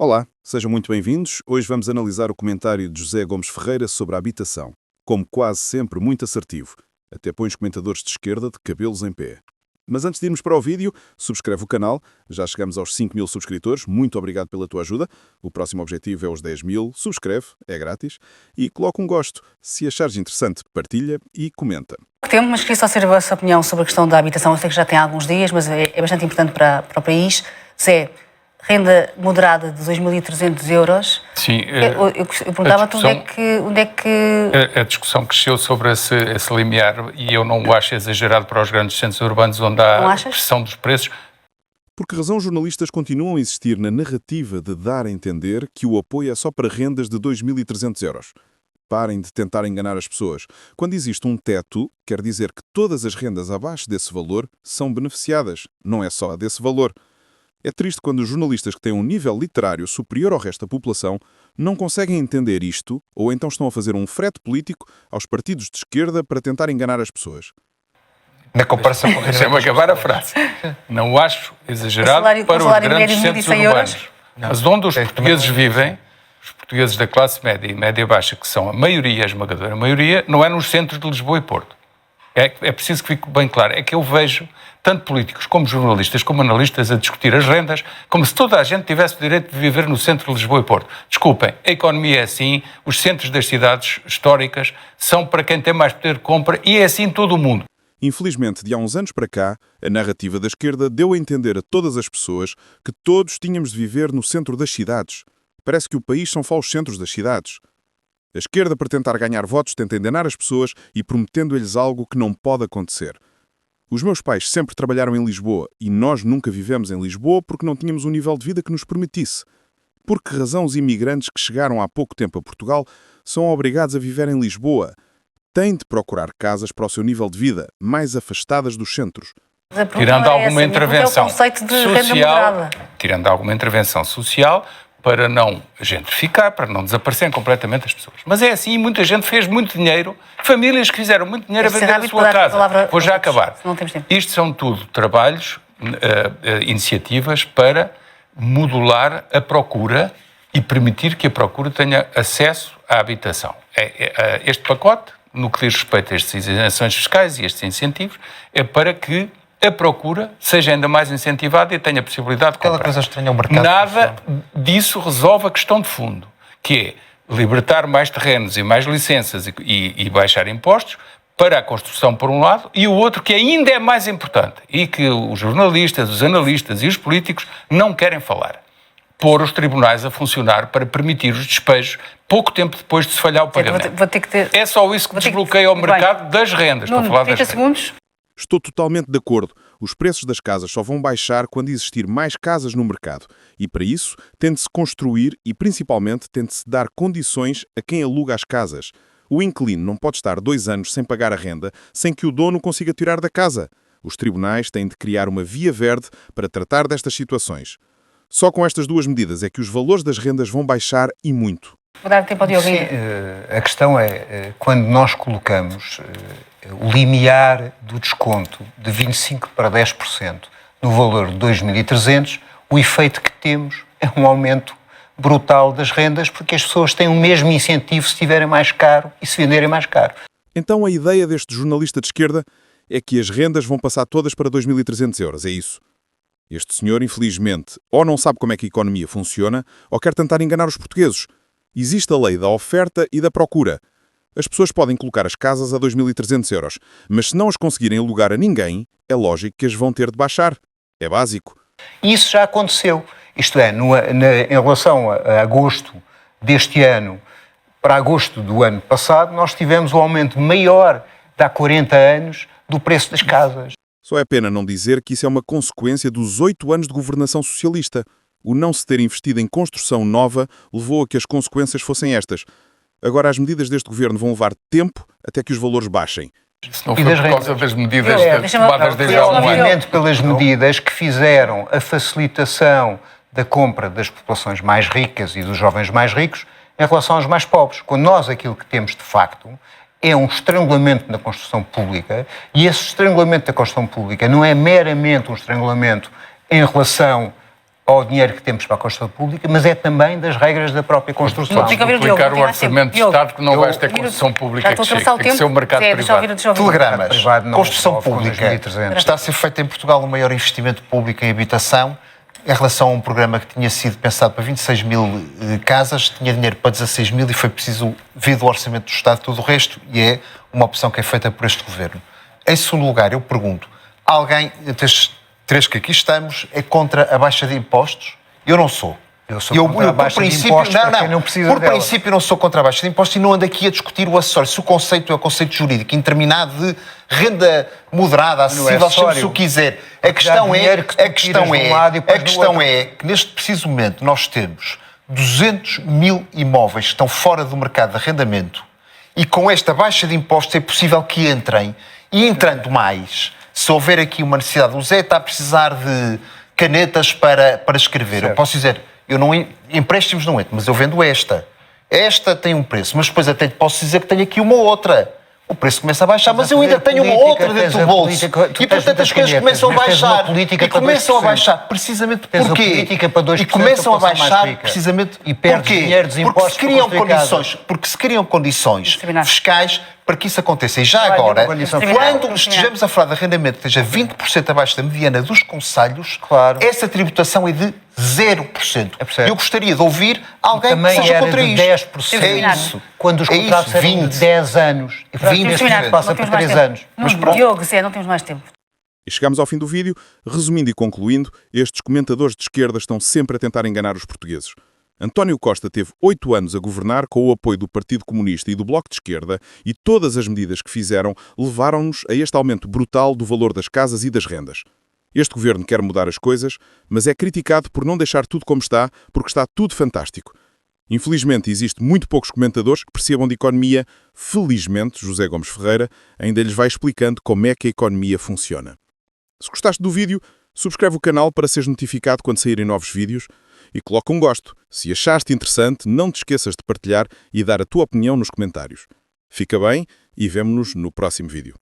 Olá, sejam muito bem-vindos. Hoje vamos analisar o comentário de José Gomes Ferreira sobre a habitação. Como quase sempre, muito assertivo. Até põe os comentadores de esquerda de cabelos em pé. Mas antes de irmos para o vídeo, subscreve o canal. Já chegamos aos 5.000 subscritores. Muito obrigado pela tua ajuda. O próximo objetivo é os 10.000. Subscreve, é grátis. E coloca um gosto. Se achares interessante, partilha e comenta. Tempo, mas queria só saber a vossa opinião sobre a questão da habitação. Eu sei que já tem alguns dias, mas é bastante importante para o país. Zé, renda moderada de 2.300 euros. Sim. Eu perguntava-te onde é que... A discussão cresceu sobre esse limiar e eu não o acho exagerado para os grandes centros urbanos onde há pressão dos preços. Por que razão jornalistas continuam a insistir na narrativa de dar a entender que o apoio é só para rendas de 2.300 euros? Parem de tentar enganar as pessoas. Quando existe um teto, quer dizer que todas as rendas abaixo desse valor são beneficiadas. Não é só a desse valor. É triste quando os jornalistas que têm um nível literário superior ao resto da população não conseguem entender isto ou então estão a fazer um frete político aos partidos de esquerda para tentar enganar as pessoas. Na comparação com... Deixa-me acabar a frase. Não o acho exagerado para os grandes centros urbanos. Mas onde os portugueses vivem, os portugueses da classe média e média baixa, que são a maioria, a esmagadora maioria, não é nos centros de Lisboa e Porto. É preciso que fique bem claro. É que eu vejo tanto políticos como jornalistas, como analistas a discutir as rendas, como se toda a gente tivesse o direito de viver no centro de Lisboa e Porto. Desculpem, a economia é assim, os centros das cidades históricas são para quem tem mais poder de compra e é assim em todo o mundo. Infelizmente, de há uns anos para cá, a narrativa da esquerda deu a entender a todas as pessoas que todos tínhamos de viver no centro das cidades. Parece que o país são só os centros das cidades. A esquerda, para tentar ganhar votos, tenta enganar as pessoas e prometendo-lhes algo que não pode acontecer. Os meus pais sempre trabalharam em Lisboa e nós nunca vivemos em Lisboa porque não tínhamos um nível de vida que nos permitisse. Por que razão os imigrantes que chegaram há pouco tempo a Portugal são obrigados a viver em Lisboa? Têm de procurar casas para o seu nível de vida, mais afastadas dos centros. Tirando alguma intervenção social, tirando alguma intervenção social, para não gentrificar, para não desaparecerem completamente as pessoas. Mas é assim, muita gente fez muito dinheiro, famílias que fizeram muito dinheiro a vender a sua casa. Vou já acabar. Isto são tudo trabalhos, iniciativas para modular a procura e permitir que a procura tenha acesso à habitação. Este pacote, no que diz respeito a estas isenções fiscais e estes incentivos, é para que a procura seja ainda mais incentivada e tenha a possibilidade de comprar. Aquela coisa estranha ao mercado. Nada disso resolve a questão de fundo, que é libertar mais terrenos e mais licenças e baixar impostos para a construção, por um lado, e o outro, que ainda é mais importante, e que os jornalistas, os analistas e os políticos não querem falar. Pôr os tribunais a funcionar para permitir os despejos pouco tempo depois de se falhar o pagamento. É só isso que desbloqueia o mercado das rendas. Estou a falar das rendas. Estou totalmente de acordo. Os preços das casas só vão baixar quando existir mais casas no mercado. E para isso, tem de se construir e, principalmente, tem de se dar condições a quem aluga as casas. O inquilino não pode estar 2 anos sem pagar a renda, sem que o dono consiga tirar da casa. Os tribunais têm de criar uma via verde para tratar destas situações. Só com estas duas medidas é que os valores das rendas vão baixar e muito. Vou dar tempo ao Diogo. Sim, a questão é, quando nós colocamos o limiar do desconto de 25% para 10% no valor de 2.300, o efeito que temos é um aumento brutal das rendas, porque as pessoas têm o mesmo incentivo se tiverem mais caro e se venderem mais caro. Então a ideia deste jornalista de esquerda é que as rendas vão passar todas para 2.300 euros, é isso? Este senhor, infelizmente, ou não sabe como é que a economia funciona, ou quer tentar enganar os portugueses. Existe a lei da oferta e da procura. As pessoas podem colocar as casas a 2.300 euros, mas se não as conseguirem alugar a ninguém, é lógico que as vão ter de baixar. É básico. Isso já aconteceu. Isto é, em relação a agosto deste ano para agosto do ano passado, nós tivemos um aumento maior de há 40 anos do preço das casas. Só é pena não dizer que isso é uma consequência dos 8 anos de governação socialista. O não se ter investido em construção nova levou a que as consequências fossem estas. Agora as medidas deste governo vão levar tempo até que os valores baixem. Se não for por causa das medidas tomadas desde há um ano. Obviamente pelas medidas que fizeram a facilitação da compra das populações mais ricas e dos jovens mais ricos em relação aos mais pobres. Quando nós aquilo que temos de facto é um estrangulamento na construção pública, e esse estrangulamento da construção pública não é meramente um estrangulamento em relação ao dinheiro que temos para a construção pública, mas é também das regras da própria construção. Não duplicar o orçamento de Estado, que não vais ter construção pública que chegue. Tem que ser o mercado privado. Telegramas. Construção pública. Está a ser feito em Portugal o maior investimento público em habitação em relação a um programa que tinha sido pensado para 26 mil casas, tinha dinheiro para 16 mil e foi preciso vir do orçamento do Estado tudo o resto, e é uma opção que é feita por este Governo. Em segundo lugar, eu pergunto, alguém, destes três que aqui estamos, é contra a baixa de impostos? Eu não sou. Eu sou contra a baixa de impostos para quem não precisa dela. Por princípio não sou contra a baixa de impostos e não ando aqui a discutir o acessório. Se o conceito é o conceito jurídico indeterminado de renda moderada, acessível, chame-se o que quiser. A questão é que neste preciso momento nós temos 200 mil imóveis que estão fora do mercado de arrendamento e com esta baixa de impostos é possível que entrem. E entrando mais, se houver aqui uma necessidade, o Zé está a precisar de canetas para escrever. Certo. Eu posso dizer, eu não empréstimos não entro, mas eu vendo esta. Esta tem um preço, mas depois até posso dizer que tenho aqui uma outra. O preço começa a baixar, mas eu ainda tenho uma outra dentro do bolso. E portanto as coisas começam a baixar. E começam a baixar precisamente porquê? E começam a baixar precisamente porquê? Porque se criam condições fiscais para que isso aconteça. E já agora, quando estejamos a falar de arrendamento que esteja 20% abaixo da mediana dos concelhos, essa tributação é de 0%. Eu gostaria de ouvir alguém que seja contra isto. 10%. É isso. Quando os contratos eram de 10 anos. E 20% passa por 3 anos. Mas Diogo, Zé, não temos mais tempo. E chegamos ao fim do vídeo. Resumindo e concluindo, estes comentadores de esquerda estão sempre a tentar enganar os portugueses. António Costa teve 8 anos a governar com o apoio do Partido Comunista e do Bloco de Esquerda e todas as medidas que fizeram levaram-nos a este aumento brutal do valor das casas e das rendas. Este governo quer mudar as coisas, mas é criticado por não deixar tudo como está, porque está tudo fantástico. Infelizmente, existe muito poucos comentadores que percebam de economia. Felizmente, José Gomes Ferreira ainda lhes vai explicando como é que a economia funciona. Se gostaste do vídeo, subscreve o canal para seres notificado quando saírem novos vídeos e coloca um gosto. Se achaste interessante, não te esqueças de partilhar e dar a tua opinião nos comentários. Fica bem e vemo-nos no próximo vídeo.